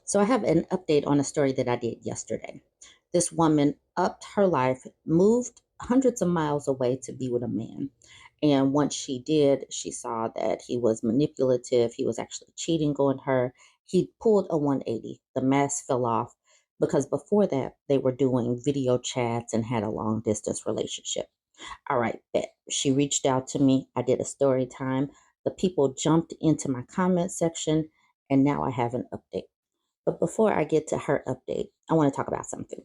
So I have an update on a story that I did yesterday. This woman upped her life, moved hundreds of miles away to be with a man. And once she did, she saw that he was manipulative. He was actually cheating on her. He pulled a 180. The mask fell off because before that, they were doing video chats and had a long distance relationship. All right, bet. She reached out to me. I did a story time. The people jumped into my comment section, and now I have an update. But before I get to her update, I want to talk about something.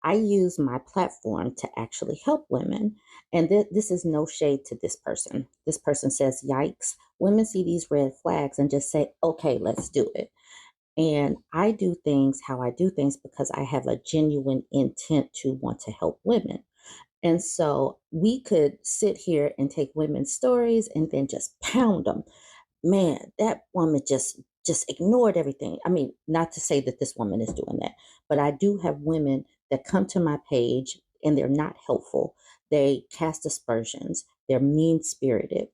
I use my platform to actually help women. And this is no shade to this person. This person says, yikes, women see these red flags and just say, okay, let's do it. And I do things how I do things because I have a genuine intent to want to help women. And so we could sit here and take women's stories and then just pound them. Man, that woman just ignored everything. I mean, not to say that this woman is doing that, but I do have women that come to my page and they're not helpful. They cast aspersions. They're mean spirited.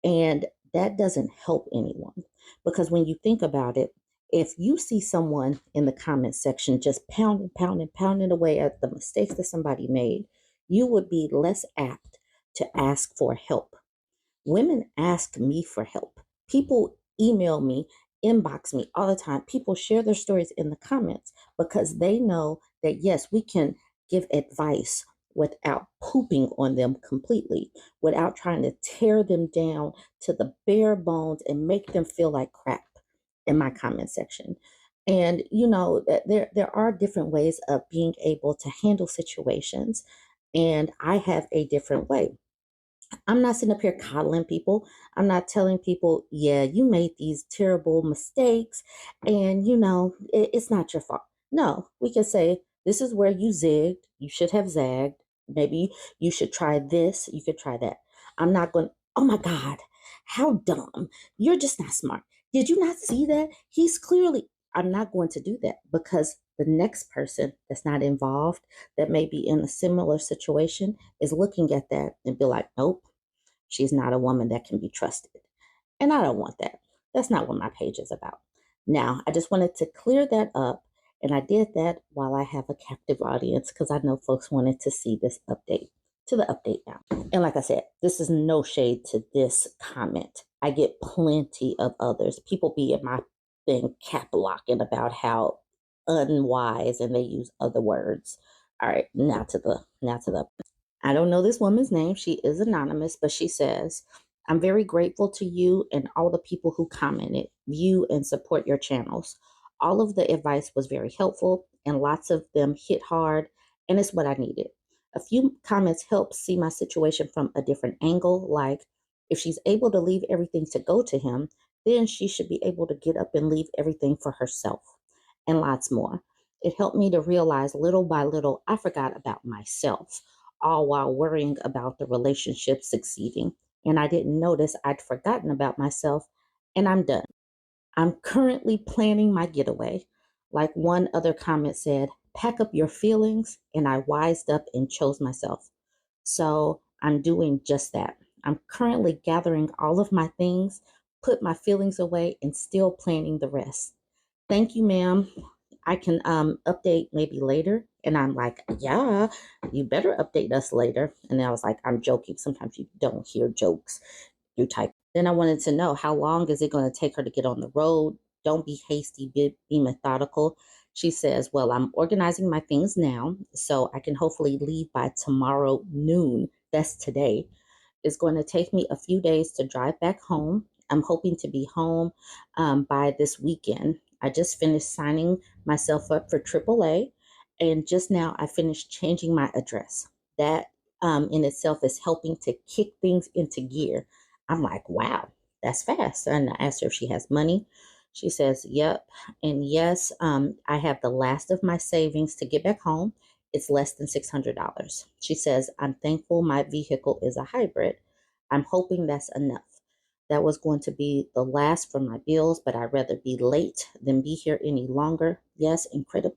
And that doesn't help anyone because when you think about it, if you see someone in the comment section just pounding, pounding, pounding away at the mistakes that somebody made, you would be less apt to ask for help. Women ask me for help. People email me, inbox me all the time. People share their stories in the comments because they know that, yes, we can give advice without pooping on them completely, without trying to tear them down to the bare bones and make them feel like crap in my comment section. And there are different ways of being able to handle situations, and I have a different way. I'm not sitting up here coddling people. I'm not telling people, yeah, you made these terrible mistakes and it's not your fault. No, we can say, this is where you zigged. You should have zagged. Maybe you should try this. You could try that. I'm not going, oh my God, how dumb. You're just not smart. Did you not see that? He's clearly, I'm not going to do that because the next person that's not involved, that may be in a similar situation, is looking at that and be like, nope, she's not a woman that can be trusted. And I don't want that. That's not what my page is about. Now, I just wanted to clear that up. And I did that while I have a captive audience because I know folks wanted to see this update. To the update now. And like I said, this is no shade to this comment. I get plenty of others. People be in my thing cap locking about how unwise and they use other words. All right, now to the I don't know this woman's name. She is anonymous, but she says, I'm very grateful to you and all the people who commented, view, and support your channels. All of the advice was very helpful, and lots of them hit hard, and it's what I needed. A few comments helped see my situation from a different angle, like if she's able to leave everything to go to him, then she should be able to get up and leave everything for herself, and lots more. It helped me to realize little by little I forgot about myself, all while worrying about the relationship succeeding. And I didn't notice I'd forgotten about myself, and I'm done. I'm currently planning my getaway. Like one other comment said, pack up your feelings, and I wised up and chose myself. So I'm doing just that. I'm currently gathering all of my things, put my feelings away, and still planning the rest. Thank you, ma'am. I can update maybe later. And I'm like, yeah, you better update us later. And I was like, I'm joking. Sometimes you don't hear jokes. You type. Then I wanted to know, how long is it going to take her to get on the road? Don't be hasty, be methodical. She says, well, I'm organizing my things now so I can hopefully leave by tomorrow noon. That's today. It's going to take me a few days to drive back home. I'm hoping to be home by this weekend. I just finished signing myself up for AAA, and just now I finished changing my address. That in itself is helping to kick things into gear. I'm like, wow, that's fast. And I asked her if she has money. She says, yep. And yes, I have the last of my savings to get back home. It's less than $600. She says, I'm thankful my vehicle is a hybrid. I'm hoping that's enough. That was going to be the last for my bills, but I'd rather be late than be here any longer. Yes, incredibly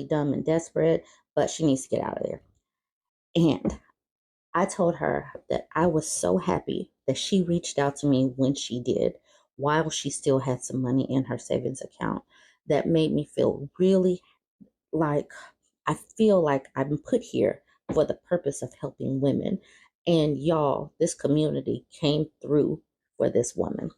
dumb and desperate, but she needs to get out of there. And I told her that I was so happy that she reached out to me when she did. while she still had some money in her savings account. That made me feel really like I feel like I'm put here for the purpose of helping women. And y'all, this community came through for this woman.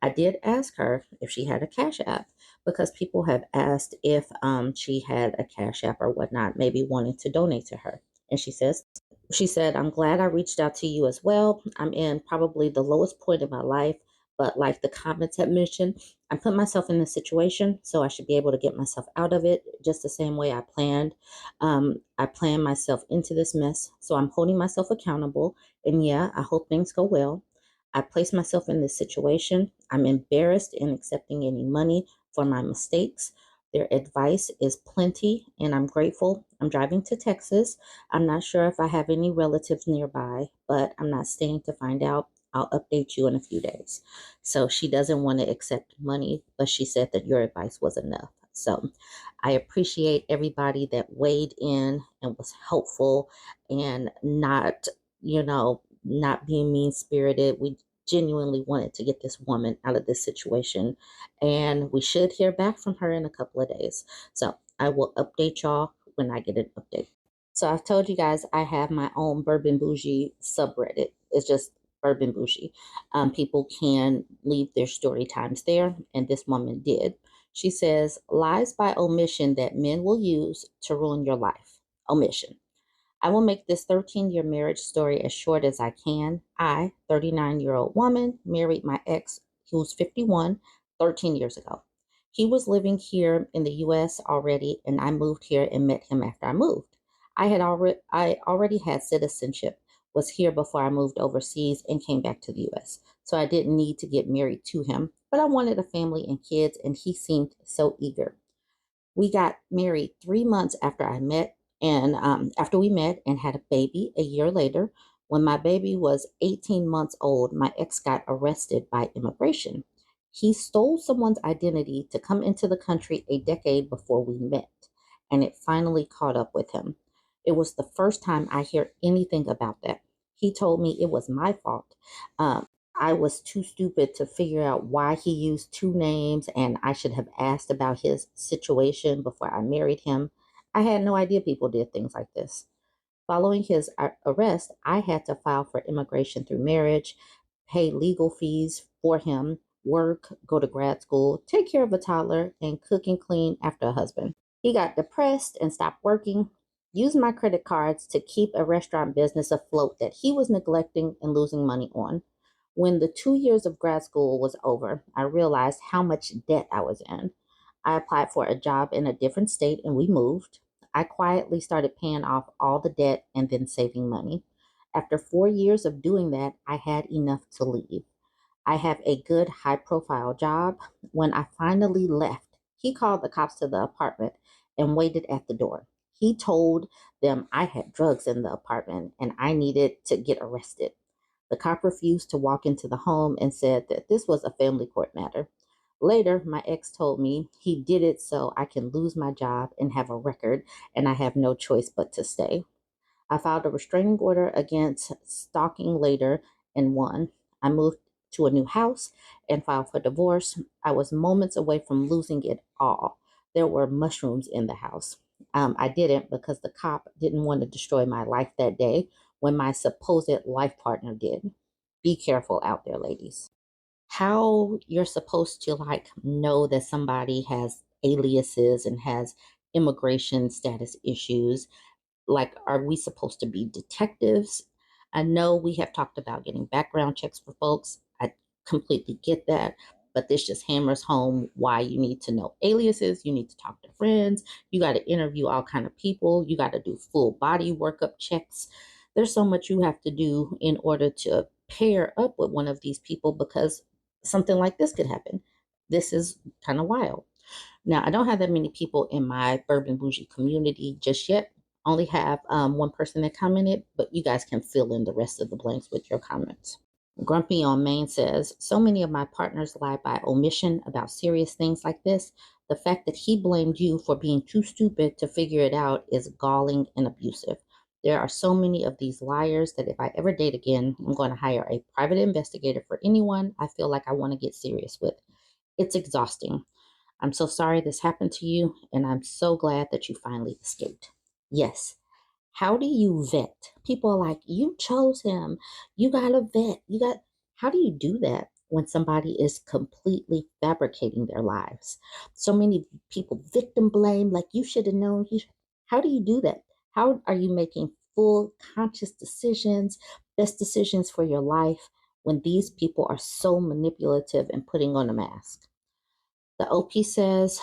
I did ask her if she had a Cash App because people have asked if she had a Cash App or whatnot, maybe wanting to donate to her. And she said, I'm glad I reached out to you as well. I'm in probably the lowest point of my life, but like the comments had mentioned, I put myself in this situation, so I should be able to get myself out of it just the same way I planned. I planned myself into this mess, so I'm holding myself accountable. And yeah, I hope things go well. I placed myself in this situation. I'm embarrassed in accepting any money for my mistakes. Their advice is plenty, and I'm grateful. I'm driving to Texas. I'm not sure if I have any relatives nearby, but I'm not staying to find out. I'll update you in a few days. So she doesn't want to accept money, but she said that your advice was enough. So I appreciate everybody that weighed in and was helpful and not, not being mean spirited. We genuinely wanted to get this woman out of this situation, and we should hear back from her in a couple of days. So I will update y'all when I get an update. So I've told you guys I have my own BurbNBougie subreddit. It's just BurbNBougie. People can leave their story times there, and this woman did. She says, lies by omission that men will use to ruin your life. Omission. I will make this 13-year marriage story as short as I can. I, 39-year-old woman, married my ex, who's 51, 13 years ago. He was living here in the US already, and I moved here and met him after I moved. I already had citizenship, was here before I moved overseas and came back to the US. So I didn't need to get married to him, but I wanted a family and kids, and he seemed so eager. We got married 3 months after I met, and after we met and had a baby a year later. When my baby was 18 months old, my ex got arrested by immigration. He stole someone's identity to come into the country a decade before we met, and it finally caught up with him. It was the first time I hear anything about that. He told me it was my fault. I was too stupid to figure out why he used two names, and I should have asked about his situation before I married him. I had no idea people did things like this. Following his arrest, I had to file for immigration through marriage, pay legal fees for him, work, go to grad school, take care of a toddler, and cook and clean after a husband. He got depressed and stopped working, used my credit cards to keep a restaurant business afloat that he was neglecting and losing money on. When the 2 years of grad school was over, I realized how much debt I was in. I applied for a job in a different state and we moved. I quietly started paying off all the debt and then saving money. After 4 years of doing that, I had enough to leave. I have a good high profile job. When I finally left, he called the cops to the apartment and waited at the door. He told them I had drugs in the apartment and I needed to get arrested. The cop refused to walk into the home and said that this was a family court matter. Later, my ex told me he did it so I can lose my job and have a record, and I have no choice but to stay. I filed a restraining order against stalking later and won. I moved to a new house and filed for divorce. I was moments away from losing it all. There were mushrooms in the house. I didn't because the cop didn't want to destroy my life that day when my supposed life partner did. Be careful out there, ladies. How you're supposed to like know that somebody has aliases and has immigration status issues, like, are we supposed to be detectives? I know we have talked about getting background checks for folks. I completely get that. But this just hammers home why you need to know aliases. You need to talk to friends. You got to interview all kind of people. You got to do full body workup checks. There's so much you have to do in order to pair up with one of these people because something like this could happen. This is kind of wild. Now, I don't have that many people in my BurbNBougie community just yet. Only have one person that commented, but you guys can fill in the rest of the blanks with your comments. Grumpy on Main says, so many of my partners lie by omission about serious things like this. The fact that he blamed you for being too stupid to figure it out is galling and abusive. There are so many of these liars that if I ever date again, I'm going to hire a private investigator for anyone I feel like I want to get serious with. It's exhausting. I'm so sorry this happened to you, and I'm so glad that you finally escaped. Yes. How do you vet? People are like, you chose him. You got to vet. How do you do that when somebody is completely fabricating their lives? So many people victim blame, like you should have known. How do you do that? How are you making full conscious decisions, best decisions for your life when these people are so manipulative and putting on a mask? The OP says,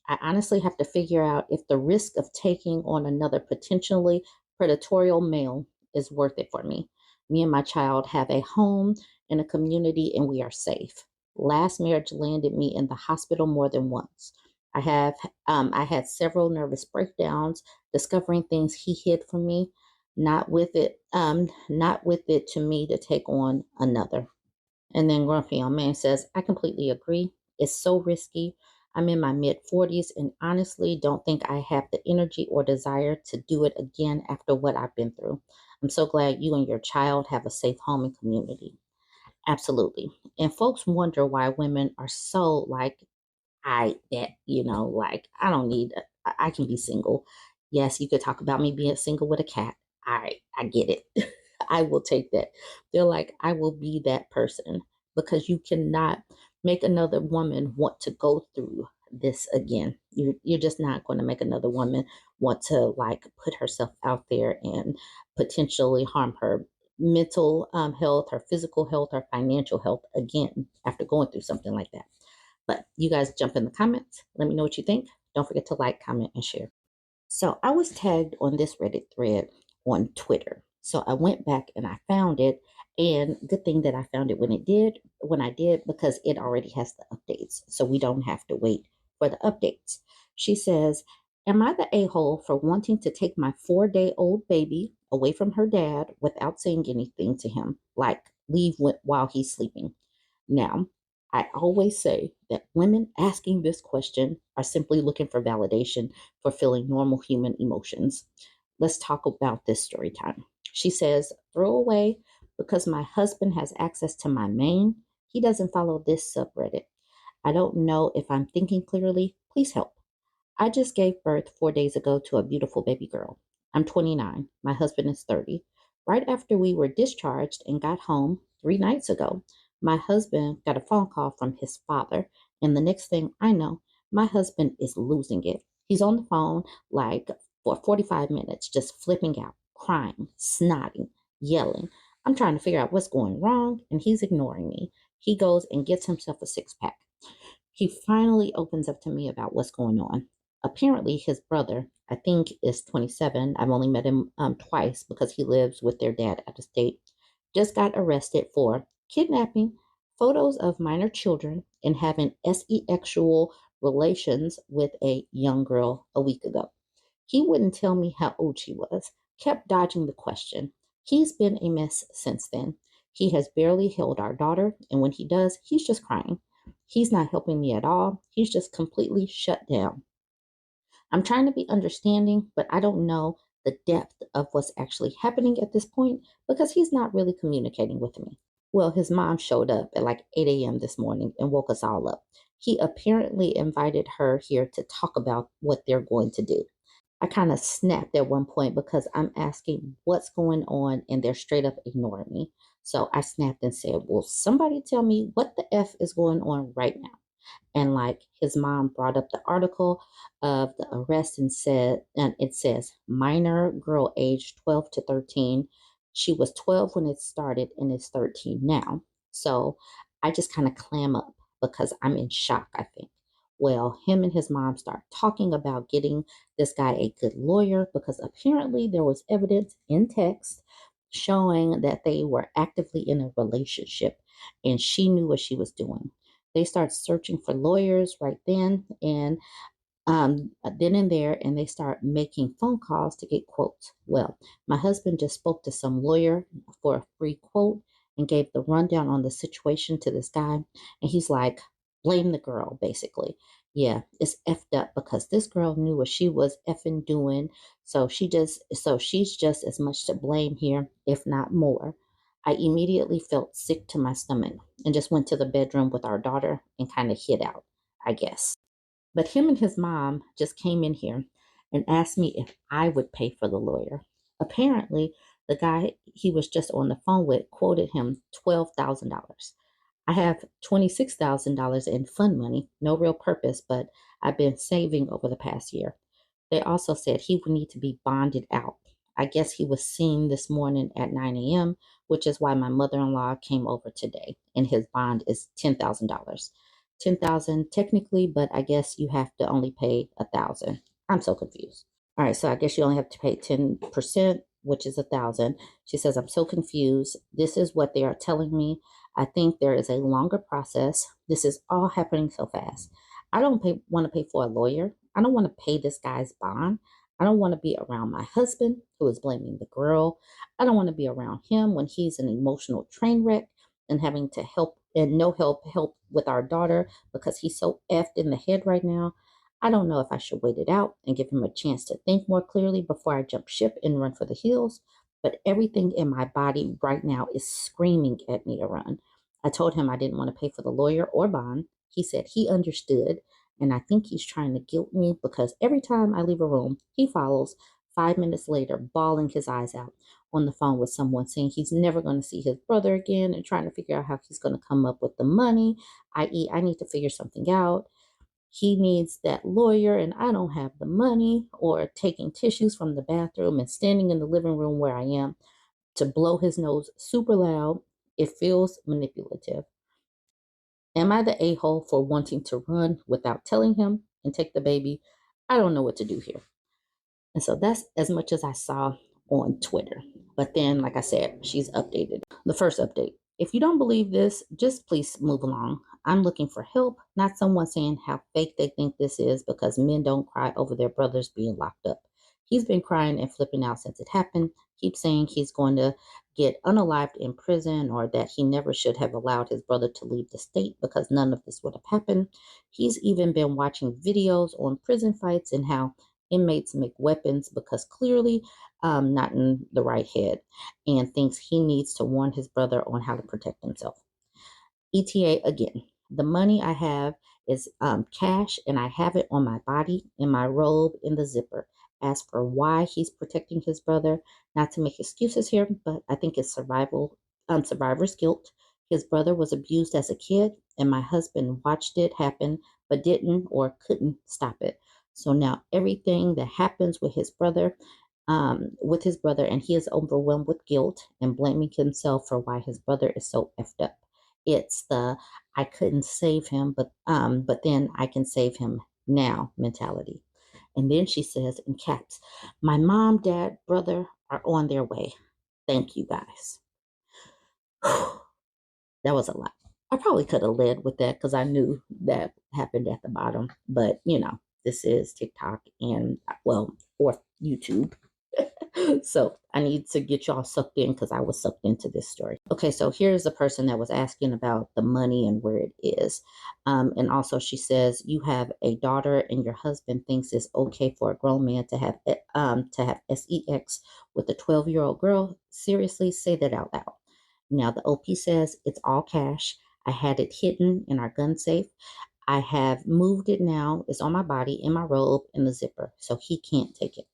I honestly have to figure out if the risk of taking on another potentially predatory male is worth it for me. Me and my child have a home and a community, and we are safe. Last marriage landed me in the hospital more than once. I had several nervous breakdowns, discovering things he hid from me. Not with it to me to take on another. And then Grumpy Young Man says, I completely agree. It's so risky. I'm in my mid 40s and honestly don't think I have the energy or desire to do it again after what I've been through. I'm so glad you and your child have a safe home and community. Absolutely. And folks wonder why women are so like, like I don't need, I can be single. Yes, you could talk about me being single with a cat. All right, I get it. I will take that. They're like, I will be that person because you cannot make another woman want to go through this again. You're just not going to make another woman want to like put herself out there and potentially harm her mental health, her physical health, her financial health again after going through something like that. But you guys jump in the comments. Let me know what you think. Don't forget to like, comment, and share. So I was tagged on this Reddit thread on Twitter. So I went back and I found it. And good thing that I found it when I did, because it already has the updates. So we don't have to wait for the updates. She says, am I the a-hole for wanting to take my 4-day-old baby away from her dad without saying anything to him, like leave while he's sleeping? Now, I always say that women asking this question are simply looking for validation for feeling normal human emotions. Let's talk about this story time. She says, throw away because my husband has access to my main. He doesn't follow this subreddit. I don't know if I'm thinking clearly. Please help. I just gave birth 4 days ago to a beautiful baby girl. I'm 29. My husband is 30. Right after we were discharged and got home 3 nights ago, my husband got a phone call from his father. And the next thing I know, my husband is losing it. He's on the phone like for 45 minutes, just flipping out, crying, snotting, yelling. I'm trying to figure out what's going wrong, and he's ignoring me. He goes and gets himself a 6-pack. He finally opens up to me about what's going on. Apparently, his brother, I think, is 27. I've only met him twice because he lives with their dad out of state. Just got arrested for kidnapping, photos of minor children, and having sexual relations with a young girl a week ago. He wouldn't tell me how old she was, kept dodging the question. He's been a mess since then. He has barely held our daughter, and when he does, he's just crying. He's not helping me at all. He's just completely shut down. I'm trying to be understanding, but I don't know the depth of what's actually happening at this point because he's not really communicating with me. Well, his mom showed up at like 8 a.m. this morning and woke us all up. He apparently invited her here to talk about what they're going to do. I kind of snapped at one point because I'm asking what's going on and they're straight up ignoring me. So I snapped and said, well, somebody tell me what the F is going on right now. And like his mom brought up the article of the arrest and it says minor girl aged 12 to 13. She was 12 when it started and is 13 now. So I just kind of clam up because I'm in shock, I think. Well, him and his mom start talking about getting this guy a good lawyer because apparently there was evidence in text showing that they were actively in a relationship and she knew what she was doing. They start searching for lawyers right then and there, and they start making phone calls to get quotes. Well, my husband just spoke to some lawyer for a free quote and gave the rundown on the situation to this guy. And he's like, blame the girl, basically. Yeah, it's effed up because this girl knew what she was effing doing. So she's just as much to blame here, if not more. I immediately felt sick to my stomach and just went to the bedroom with our daughter and kind of hid out, I guess. But him and his mom just came in here and asked me if I would pay for the lawyer. Apparently, the guy he was just on the phone with quoted him $12,000. I have $26,000 in fund money, no real purpose, but I've been saving over the past year. They also said he would need to be bonded out. I guess he was seen this morning at 9 a.m., which is why my mother-in-law came over today, and his bond is $10,000. 10,000 technically, but I guess you have to only pay 1,000. I'm so confused. All right, so I guess you only have to pay 10%, which is 1,000. She says, I'm so confused. This is what they are telling me. I think there is a longer process. This is all happening so fast. I don't want to pay for a lawyer. I don't want to pay this guy's bond. I don't want to be around my husband who is blaming the girl. I don't want to be around him when he's an emotional train wreck and having to help and no help with our daughter because he's so effed in the head right now. I don't know if I should wait it out and give him a chance to think more clearly before I jump ship and run for the hills. But everything in my body right now is screaming at me to run. I told him I didn't want to pay for the lawyer or bond. He said he understood, and I think he's trying to guilt me because every time I leave a room, he follows 5 minutes later, bawling his eyes out on the phone with someone saying he's never going to see his brother again and trying to figure out how he's going to come up with the money, i.e., I need to figure something out. He needs that lawyer and I don't have the money, or taking tissues from the bathroom and standing in the living room where I am to blow his nose super loud. It feels manipulative. Am I the a-hole for wanting to run without telling him and take the baby? I don't know what to do here. And so that's as much as I saw on Twitter. But then, like I said, she's updated. The first update. If you don't believe this, just please move along. I'm looking for help, not someone saying how fake they think this is because men don't cry over their brothers being locked up. He's been crying and flipping out since it happened. Keeps saying he's going to get unalived in prison or that he never should have allowed his brother to leave the state because none of this would have happened. He's even been watching videos on prison fights and how inmates make weapons because clearly not in the right head, and thinks he needs to warn his brother on how to protect himself. ETA again. The money I have is cash, and I have it on my body, in my robe, in the zipper. As for why he's protecting his brother, not to make excuses here, but I think it's survivor's guilt. His brother was abused as a kid, and my husband watched it happen, but didn't or couldn't stop it. So now everything that happens with his brother, and he is overwhelmed with guilt and blaming himself for why his brother is so effed up. It's the I couldn't save him, but then I can save him now mentality. And then she says in caps, my mom, dad, brother are on their way. Thank you guys. That was a lot. I probably could have led with that because I knew that happened at the bottom. But this is TikTok and or YouTube. So I need to get y'all sucked in because I was sucked into this story. Okay, so here's the person that was asking about the money and where it is. And also she says, you have a daughter and your husband thinks it's okay for a grown man to have sex with a 12-year-old girl. Seriously, say that out loud. Now the OP says it's all cash. I had it hidden in our gun safe. I have moved it now. It's on my body, in my robe, in the zipper, so he can't take it.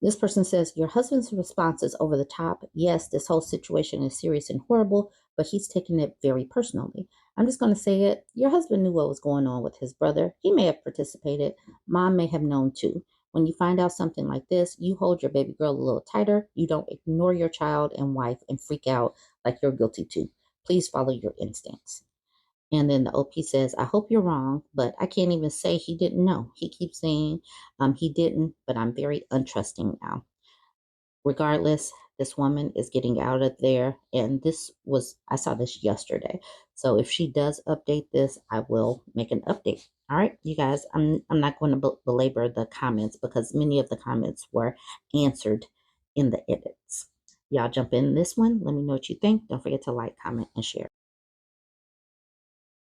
This person says, your husband's response is over the top. Yes, this whole situation is serious and horrible, but he's taking it very personally. I'm just going to say it. Your husband knew what was going on with his brother. He may have participated. Mom may have known too. When you find out something like this, you hold your baby girl a little tighter. You don't ignore your child and wife and freak out like you're guilty too. Please follow your instincts. And then the OP says, I hope you're wrong, but I can't even say he didn't know. He keeps saying he didn't, but I'm very untrusting now. Regardless, this woman is getting out of there. And I saw this yesterday. So if she does update this, I will make an update. All right, you guys, I'm not going to belabor the comments because many of the comments were answered in the edits. Y'all jump in this one. Let me know what you think. Don't forget to like, comment, and share.